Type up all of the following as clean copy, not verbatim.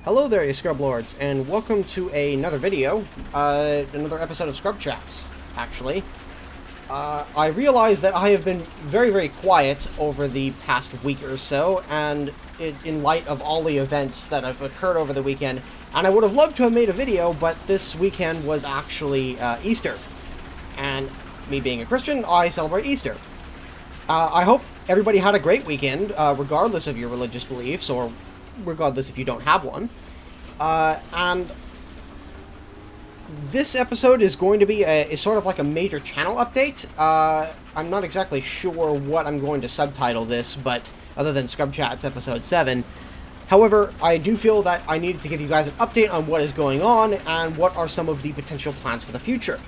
Hello there, you Scrub Lords, and welcome to another video, another episode of Scrub Chats, actually. I realize that I have been very quiet over the past week or so, and in light of all the events that have occurred over the weekend, and I would have loved to have made a video, but this weekend was actually Easter. And me being a Christian, I celebrate Easter. I hope everybody had a great weekend, regardless of your religious beliefs, or regardless if you don't have one. And this episode is going to be a sort of like a major channel update. I'm not exactly sure what I'm going to subtitle this, but other than Scrub Chats episode 7. However, I do feel that I needed to give you guys an update on what is going on and what are some of the potential plans for the future.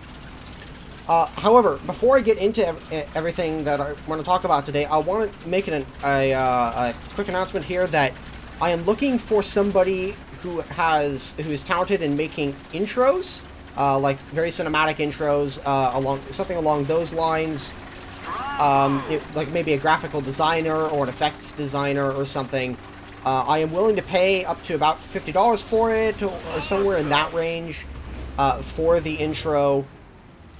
However, before I get into everything that I want to talk about today, I want to make a quick announcement here that I am looking for somebody who is talented in making intros, like very cinematic intros, something along those lines. Like maybe a graphical designer or an effects designer or something. I am willing to pay up to about $50 for it, or somewhere in that range, for the intro.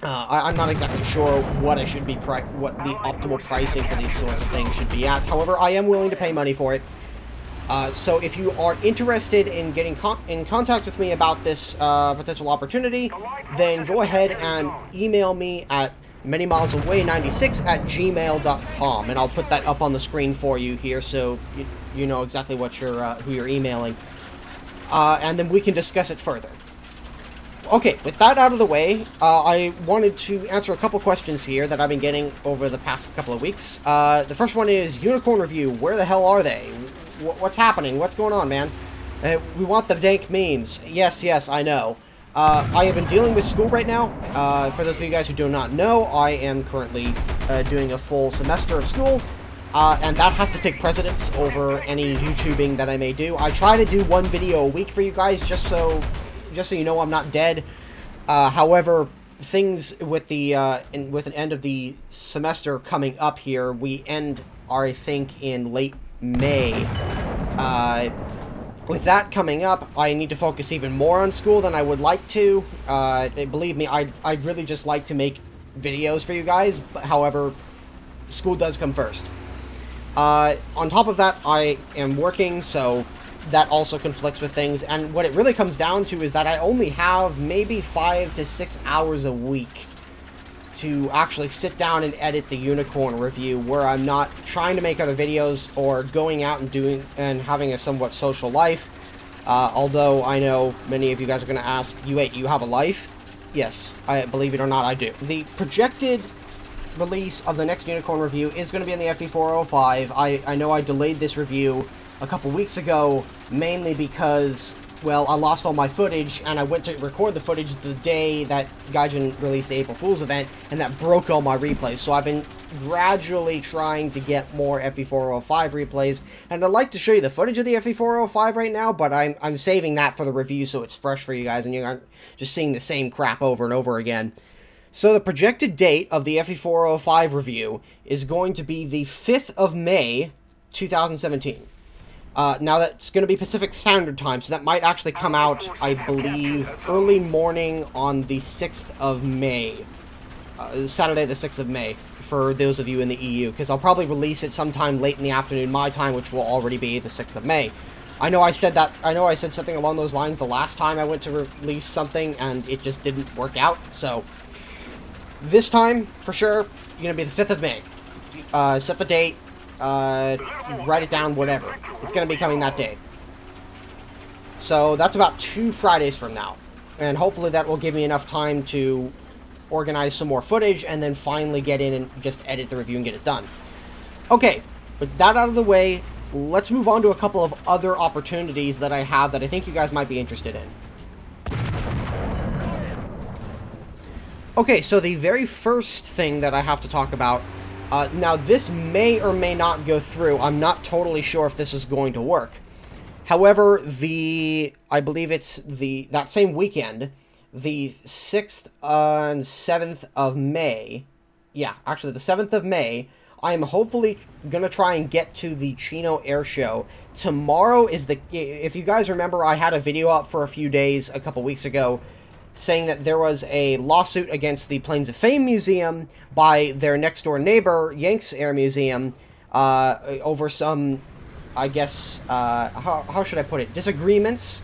I'm not exactly sure what I should be what the optimal pricing for these sorts of things should be at. However, I am willing to pay money for it. So if you are interested in getting in contact with me about this potential opportunity, then go ahead and email me at manymilesaway96@gmail.com, and I'll put that up on the screen for you here, so you know exactly what who you're emailing, and then we can discuss it further. Okay, with that out of the way, I wanted to answer a couple questions here that I've been getting over the past couple of weeks. The first one is, Unicorn Review, where the hell are they? What's happening? What's going on, man? We want the dank memes. Yes, I know. I have been dealing with school right now. For those of you guys who do not know, I am currently doing a full semester of school, and that has to take precedence over any YouTubing that I may do. I try to do one video a week for you guys, just so you know I'm not dead. However, things with the with an end of the semester coming up here, we end, I think, in late May. With that coming up, I need to focus even more on school than I would like to. Believe me, I'd really just like to make videos for you guys, but however, school does come first. On top of that, I am working, so that also conflicts with things, and what it really comes down to is that I only have maybe 5 to 6 hours a week to actually sit down and edit the Unicorn Review, where I'm not trying to make other videos or going out and having a somewhat social life. Although I know many of you guys are going to ask, you have a life? Yes, believe it or not, I do. The projected release of the next Unicorn Review is going to be in the FE405. I know I delayed this review a couple weeks ago, mainly because, well, I lost all my footage, and I went to record the footage the day that Gaijin released the April Fool's event, and that broke all my replays. So I've been gradually trying to get more FE405 replays, and I'd like to show you the footage of the FE405 right now, but I'm saving that for the review so it's fresh for you guys, and you aren't just seeing the same crap over and over again. So the projected date of the FE405 review is going to be the 5th of May, 2017. Now that's going to be Pacific Standard Time, so that might actually come out, I believe, early morning on the 6th of May. Saturday the 6th of May, for those of you in the EU, because I'll probably release it sometime late in the afternoon my time, which will already be the 6th of May. I know I said something along those lines the last time I went to release something, and it just didn't work out, so this time, for sure, you're going to be the 5th of May. Set the date. Write it down, whatever. It's going to be coming that day. So that's about 2 Fridays from now. And hopefully that will give me enough time to organize some more footage and then finally get in and just edit the review and get it done. Okay, with that out of the way, let's move on to a couple of other opportunities that I have that I think you guys might be interested in. Okay, so the very first thing that I have to talk about, now this may or may not go through. I'm not totally sure if this is going to work. However, I believe it's that same weekend, the 6th and 7th of May, yeah, actually the 7th of May, I am hopefully going to try and get to the Chino Air Show. Tomorrow is the... If you guys remember, I had a video up for a few days, a couple weeks ago, saying that there was a lawsuit against the Planes of Fame Museum by their next-door neighbor, Yanks Air Museum, over some, I guess, how should I put it, disagreements.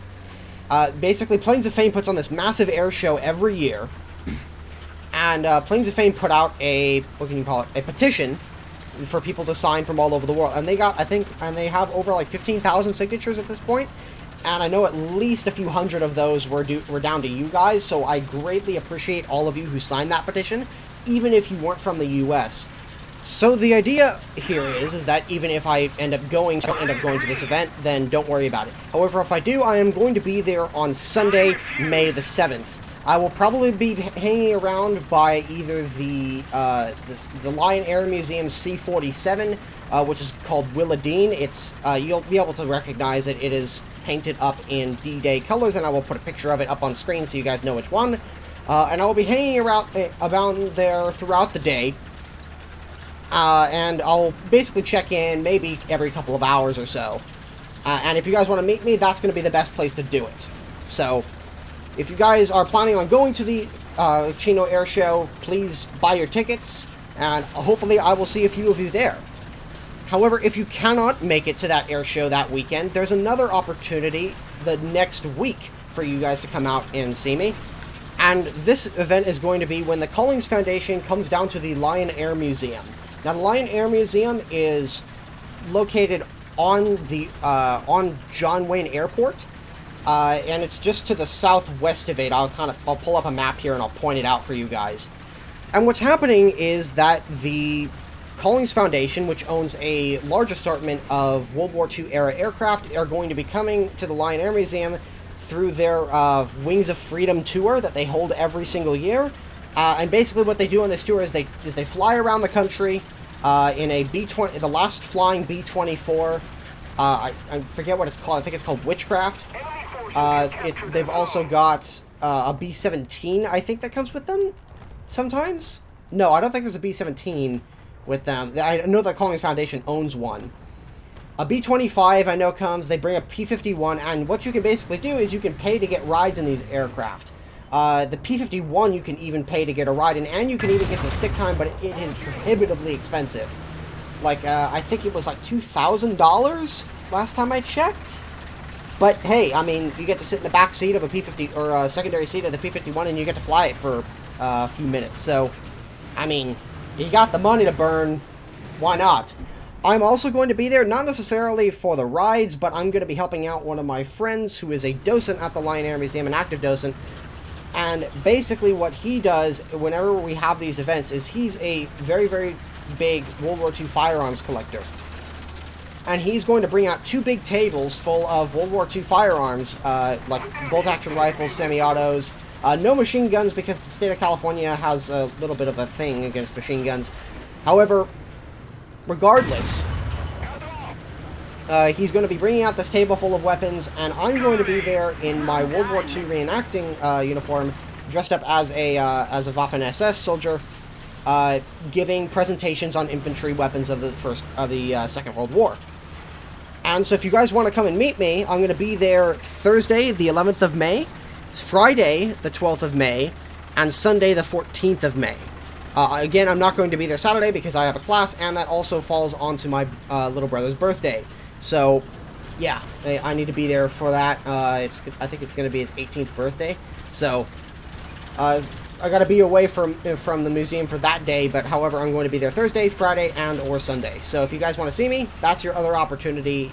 Basically, Planes of Fame puts on this massive air show every year, and Planes of Fame put out a, what can you call it, a petition for people to sign from all over the world, and they got, I think, and they have over like 15,000 signatures at this point, and I know at least a few hundred of those were down to you guys, so I greatly appreciate all of you who signed that petition, even if you weren't from the US. So the idea here is that even if I don't end up going to this event, then don't worry about it. However, if I do, I am going to be there on Sunday, May the 7th. I will probably be hanging around by either the Lion Air Museum C-47, which is called Willadine. It's you'll be able to recognize it. It is painted up in D-Day colors, and I will put a picture of it up on screen so you guys know which one. And I will be hanging around there throughout the day. And I'll basically check in maybe every couple of hours or so. And if you guys want to meet me, that's going to be the best place to do it. So, if you guys are planning on going to the Chino Air Show, please buy your tickets, and hopefully I will see a few of you there. However, if you cannot make it to that air show that weekend, there's another opportunity the next week for you guys to come out and see me. And this event is going to be when the Collings Foundation comes down to the Lion Air Museum. Now, the Lion Air Museum is located on the on John Wayne Airport, and it's just to the southwest of it. I'll pull up a map here and I'll point it out for you guys. And what's happening is that the Collings Foundation, which owns a large assortment of World War II era aircraft, are going to be coming to the Lion Air Museum through their Wings of Freedom tour that they hold every single year. And basically what they do on this tour is they fly around the country in a B-20, the last flying B-24. I forget what it's called. I think it's called Witchcraft. They've also got a B-17, I think, that comes with them sometimes. No, I don't think there's a B-17 with them. I know that Collings Foundation owns one. A B-25 I know comes. They bring a P-51, and what you can basically do is you can pay to get rides in these aircraft. The P-51 you can even pay to get a ride in, and you can even get some stick time, but it is prohibitively expensive. Like, I think it was like $2,000 last time I checked. But hey, I mean, you get to sit in the back seat of a P-50, or a secondary seat of the P-51, and you get to fly it for a few minutes. So, I mean, you got the money to burn, why not? I'm also going to be there, not necessarily for the rides, but I'm going to be helping out one of my friends who is a docent at the Lion Air Museum, an active docent. And basically what he does whenever we have these events is he's a very, very big World War II firearms collector. And he's going to bring out 2 big tables full of World War II firearms, like bolt-action rifles, semi-autos, no machine guns because the state of California has a little bit of a thing against machine guns. However, regardless, he's going to be bringing out this table full of weapons, and I'm going to be there in my World War II reenacting uniform, dressed up as a Waffen-SS soldier, giving presentations on infantry weapons of the Second World War. And so if you guys want to come and meet me, I'm going to be there Thursday, the 11th of May, Friday, the 12th of May, and Sunday, the 14th of May. Again, I'm not going to be there Saturday because I have a class, and that also falls onto my little brother's birthday. So, yeah, I need to be there for that. I think it's going to be his 18th birthday. So, I got to be away from the museum for that day, but however, I'm going to be there Thursday, Friday, and or Sunday. So if you guys want to see me, that's your other opportunity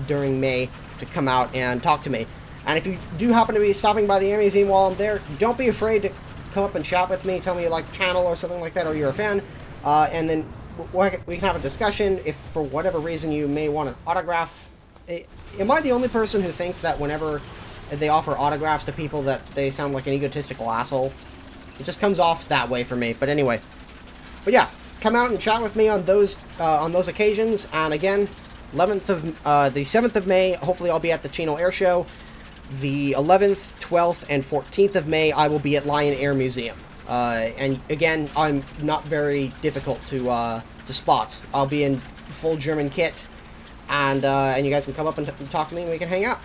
during May to come out and talk to me. And if you do happen to be stopping by the Air Museum while I'm there, don't be afraid to come up and chat with me, tell me you like the channel or something like that, or you're a fan, and then we can have a discussion. If for whatever reason you may want an autograph. Am I the only person who thinks that whenever they offer autographs to people that they sound like an egotistical asshole? It just comes off that way for me. But anyway, but yeah, come out and chat with me on those occasions. And again, the 7th of May, hopefully I'll be at the Chino Air Show. The 11th, 12th, and 14th of May, I will be at Lion Air Museum. And again, I'm not very difficult to to spot. I'll be in full German kit, and you guys can come up and talk to me, and we can hang out.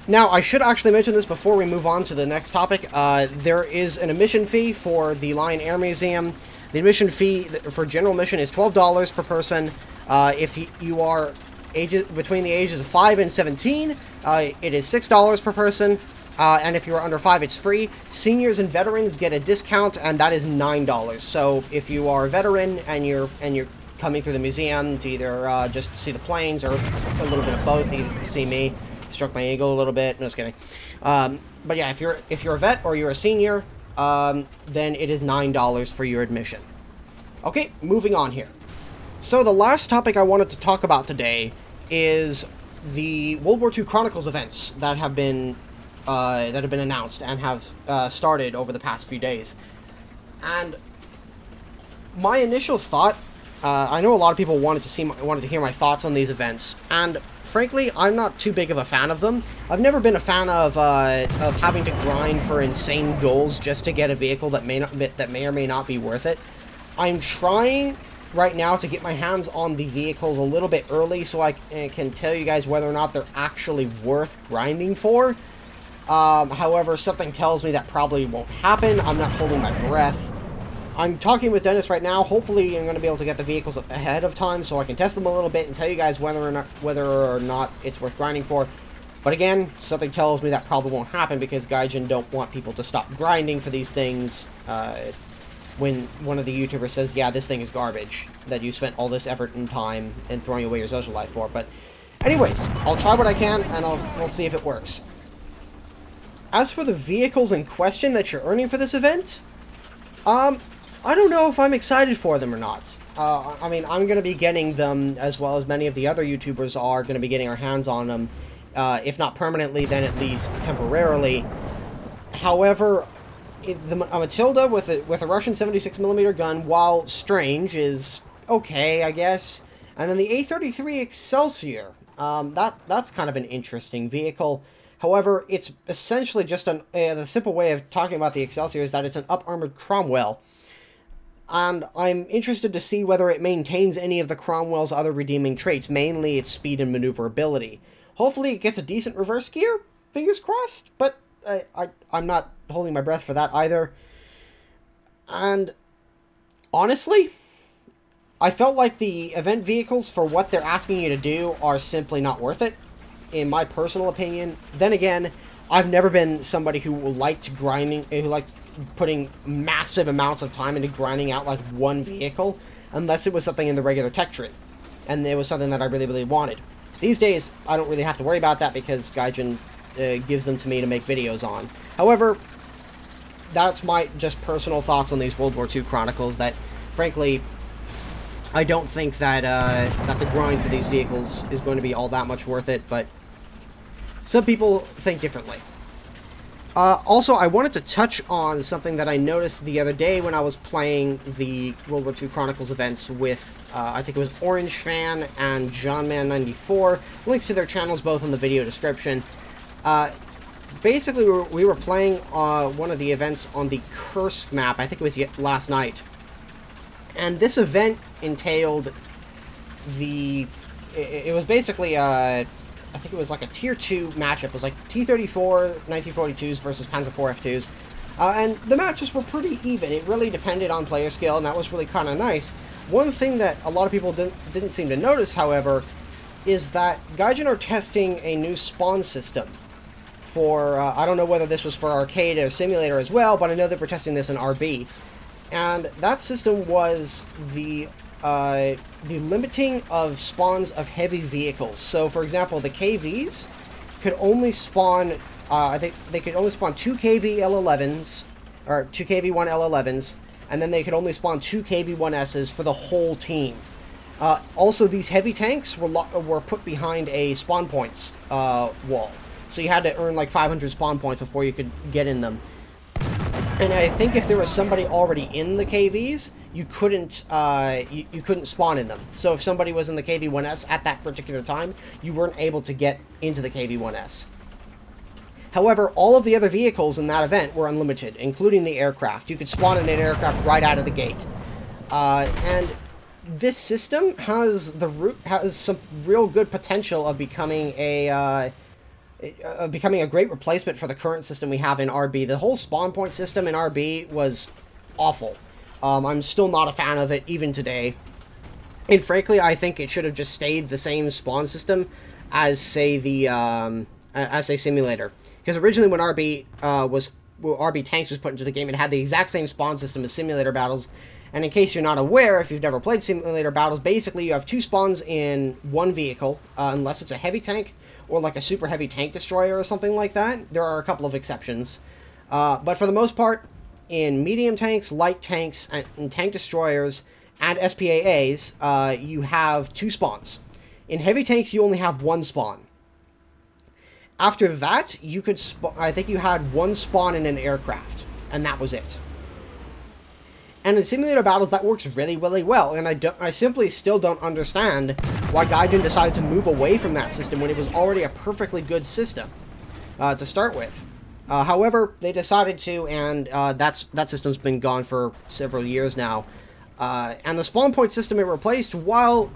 Now, I should actually mention this before we move on to the next topic. There is an admission fee for the Lion Air Museum. The admission fee for general admission is $12 per person. If you are between the ages of 5 and 17, it is $6 per person. And if you are under 5, it's free. Seniors and veterans get a discount, and that is $9. So if you are a veteran and you're coming through the museum to either just see the planes or a little bit of both, you can see me. Struck my eagle a little bit. No, just kidding. But yeah, if you're a vet or you're a senior, then it is $9 for your admission. Okay, moving on here. So the last topic I wanted to talk about today is the World War II Chronicles events that have been announced and have started over the past few days. And my initial thought, I know a lot of people wanted to hear my thoughts on these events, and frankly, I'm not too big of a fan of them. I've never been a fan of having to grind for insane goals just to get a vehicle that may or may not be worth it. I'm trying right now to get my hands on the vehicles a little bit early so I can tell you guys whether or not they're actually worth grinding for. However, something tells me that probably won't happen. I'm not holding my breath. I'm talking with Dennis right now. Hopefully, I'm going to be able to get the vehicles ahead of time so I can test them a little bit and tell you guys whether or not it's worth grinding for. But again, something tells me that probably won't happen because Gaijin don't want people to stop grinding for these things when one of the YouTubers says, yeah, this thing is garbage, that you spent all this effort and time and throwing away your social life for. But anyways, I'll try what I can and we'll see if it works. As for the vehicles in question that you're earning for this event, I don't know if I'm excited for them or not. I mean, I'm going to be getting them, as well as many of the other YouTubers are going to be getting our hands on them. If not permanently, then at least temporarily. However, a Matilda with a Russian 76mm gun, while strange, is okay, I guess. And then the A33 Excelsior. That's kind of an interesting vehicle. However, it's essentially just the simple way of talking about the Excelsior is that it's an up-armored Cromwell. And I'm interested to see whether it maintains any of the Cromwell's other redeeming traits, mainly its speed and maneuverability. Hopefully it gets a decent reverse gear, fingers crossed, but I'm not holding my breath for that either. And honestly, I felt like the event vehicles, for what they're asking you to do, are simply not worth it, in my personal opinion. Then again, I've never been somebody who liked putting massive amounts of time into grinding out like one vehicle, unless it was something in the regular tech tree, and it was something that I really, really wanted. These days, I don't really have to worry about that because Gaijin gives them to me to make videos on. However, that's my just personal thoughts on these World War II Chronicles, that, frankly, I don't think that, that the grind for these vehicles is going to be all that much worth it, but some people think differently. Also, I wanted to touch on something that I noticed the other day when I was playing the World War II Chronicles events with, I think it was Orange Fan and JohnMan94. Links to their channels both in the video description. Basically, we were playing one of the events on the Kursk map. I think it was last night. And this event entailed it was basically, I think it was like a Tier 2 matchup. It was like T-34 1942s versus Panzer IV F2s. And the matches were pretty even. It really depended on player skill, and that was really kind of nice. One thing that a lot of people didn't seem to notice, however, is that Gaijin are testing a new spawn system for, I don't know whether this was for arcade or simulator as well, but I know that we're testing this in RB. And that system was the limiting of spawns of heavy vehicles. So, for example, the KVs could only spawn, I think they could only spawn 2 KV L11s, or 2 KV1 L11s, and then they could only spawn 2 KV1Ss for the whole team. Also, these heavy tanks were put behind a spawn points wall. So you had to earn like 500 spawn points before you could get in them. And I think if there was somebody already in the KVs, you couldn't you couldn't spawn in them. So if somebody was in the KV1S at that particular time, you weren't able to get into the KV1S. However, all of the other vehicles in that event were unlimited, including the aircraft. You could spawn in an aircraft right out of the gate. And this system has some real good potential of becoming a great replacement for the current system we have in RB. The whole spawn point system in RB was awful. I'm still not a fan of it even today. And frankly, I think it should have just stayed the same spawn system as, say, Simulator. Because originally when RB Tanks was put into the game, it had the exact same spawn system as Simulator Battles. And in case you're not aware, if you've never played Simulator Battles, basically you have 2 spawns in one vehicle, unless it's a heavy tank, or like a super heavy tank destroyer or something like that. There are a couple of exceptions. But for the most part, in medium tanks, light tanks, and tank destroyers, and SPAAs, you have 2 spawns. In heavy tanks, you only have 1 spawn. After that, you could I think you had 1 spawn in an aircraft, and that was it. And in Simulator Battles, that works really, really well, and I simply still don't understand why Gaijin decided to move away from that system when it was already a perfectly good system to start with. However, they decided to, and that system's been gone for several years now. And the spawn point system it replaced, while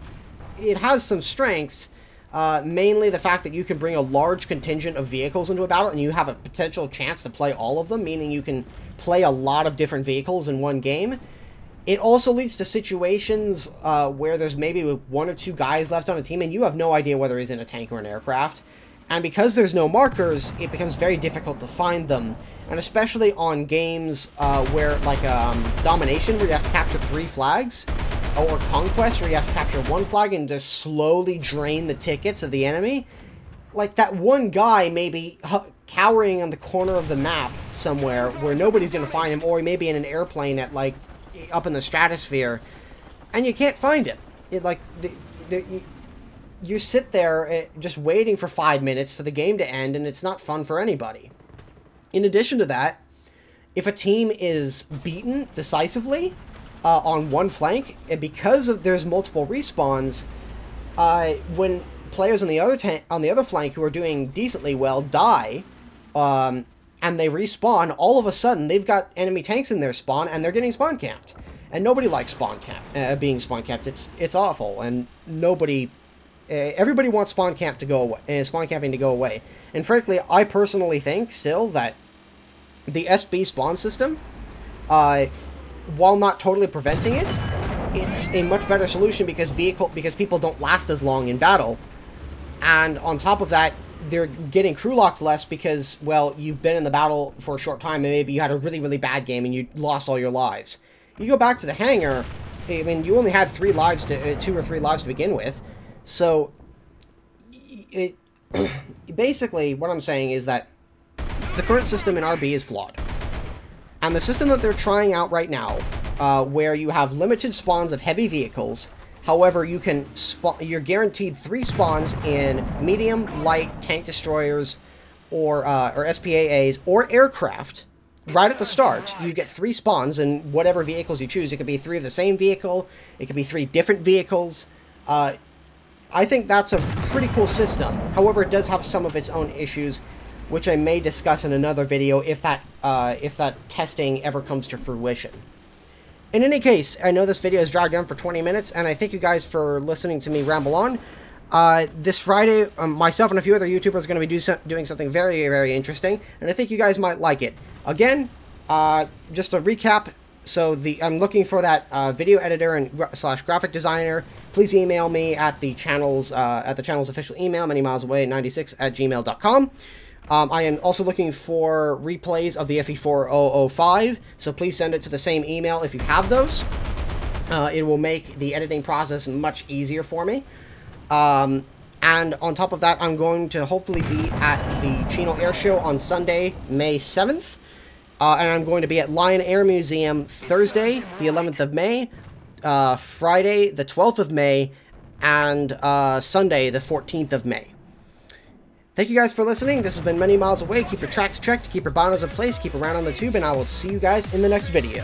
it has some strengths, mainly the fact that you can bring a large contingent of vehicles into a battle, and you have a potential chance to play all of them, meaning you can play a lot of different vehicles in one game. It also leads to situations where there's maybe 1 or 2 guys left on a team, and you have no idea whether he's in a tank or an aircraft. And because there's no markers, it becomes very difficult to find them. And especially on games where, like, Domination, where you have to capture 3 flags, or Conquest, where you have to capture 1 flag and just slowly drain the tickets of the enemy. Like, that one guy may be cowering on the corner of the map somewhere where nobody's going to find him, or he may be in an airplane at, like, up in the stratosphere, and you can't find him. You sit there just waiting for 5 minutes for the game to end, and it's not fun for anybody. In addition to that, if a team is beaten decisively on one flank, and because there's multiple respawns, when players on the other flank who are doing decently well die, and they respawn, all of a sudden they've got enemy tanks in their spawn, and they're getting spawn camped. And nobody likes being spawn camped. It's awful, and everybody wants spawn camping to go away. And frankly, I personally think still that the SB spawn system, while not totally preventing it, it's a much better solution because people don't last as long in battle. And on top of that, they're getting crew locked less because, well, you've been in the battle for a short time and maybe you had a really, really bad game and you lost all your lives. You go back to the hangar, I mean, you only had 2 or 3 lives to begin with. So, basically, what I'm saying is that the current system in RB is flawed. And the system that they're trying out right now, where you have limited spawns of heavy vehicles, however, you're guaranteed 3 spawns in medium, light, tank destroyers, or SPAAs, or aircraft. Right at the start, you get 3 spawns in whatever vehicles you choose. It could be 3 of the same vehicle, it could be 3 different vehicles. I think that's a pretty cool system. However, it does have some of its own issues, which I may discuss in another video if that testing ever comes to fruition. In any case, I know this video has dragged on for 20 minutes, and I thank you guys for listening to me ramble on. This Friday, myself and a few other YouTubers are going to be doing something very, very interesting, and I think you guys might like it. Again, just a recap. So I'm looking for that video editor and / graphic designer. Please email me at the channel's official email, manymilesaway96@gmail.com. I am also looking for replays of the FE4005, so please send it to the same email if you have those. It will make the editing process much easier for me. And on top of that, I'm going to hopefully be at the Chino Air Show on Sunday, May 7th. And I'm going to be at Lion Air Museum Thursday, the 11th of May, Friday, the 12th of May, and Sunday, the 14th of May. Thank you guys for listening. This has been Many Miles Away. Keep your tracks checked, keep your boundaries in place, keep around on the tube, and I will see you guys in the next video.